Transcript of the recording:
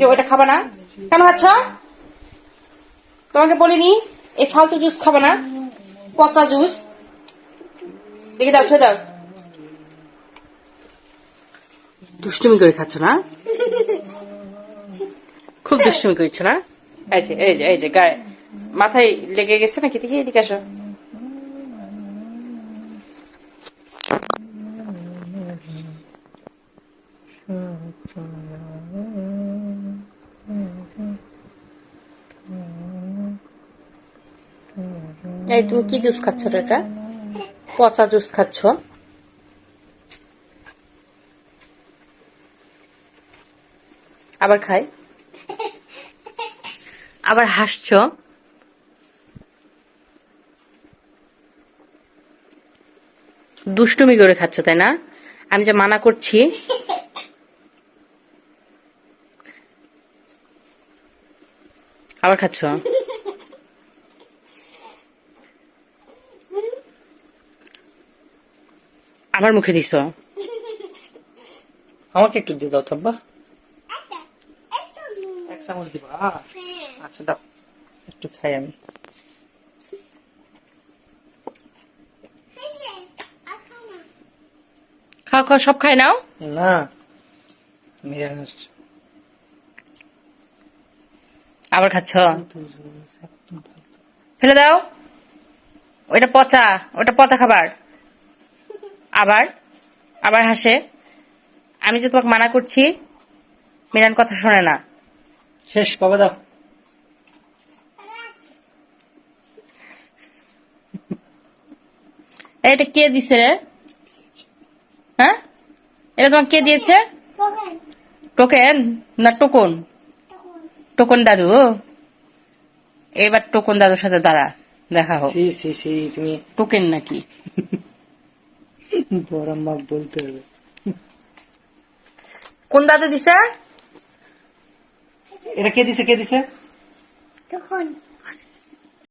যে ওইটা খাবা না কেন খাচ্ছ? তোমাকে বলিনি এই ফালতু জুস খাবা না, পচা জুস। দেখে দাও, ছুঁয়ে দাও। দুষ্টুমি করে খাচ্ছ না, খুব দুষ্টুমি করছো না। এই যে এই যে এই যে গায়ে মাথায় লেগে গেছে নাকি? দেখি এদিকে আসো। এই তুমি কি জুস খাচ্ছ? এটা পচা জুস খাচ্ছ। আবার খাই, আবার হাসছ। দুষ্টুমি করে খাচ্ছ তাই না? আমি যে মানা করছি। আবার খাচ্ছ। আবার মুখে দিছ। আমাকে একটু দিয়ে দাও থাব্বা, এক চামচ দিবা। আচ্ছা দাও, একটু খাই আমি। খাও খাও, সব খাই নাও। না নিরামিষ। আবার খাচ্ছ। ফেলে দাও, ওইটা পচা, ওটা পচা খাবার। আবার আবার হাসে। আমি যে তোমাকে মানা করছি, মিরান কথা শোনে না। শেষ কবে দাও? এটা কে দিছে রে? হ্যাঁ, এটা তোমাকে কে দিয়েছে? টোকেন না টোকন? টোকন দাদু। এবার টোকন দাদুর সাথে দাঁড়া, দেখা হোক। সি সি সি, তুমি টোকেন নাকি? বড় মা বলতে হবে। কোন দাদু দিছে? এটা কে দিছে, কে দিছে? তখন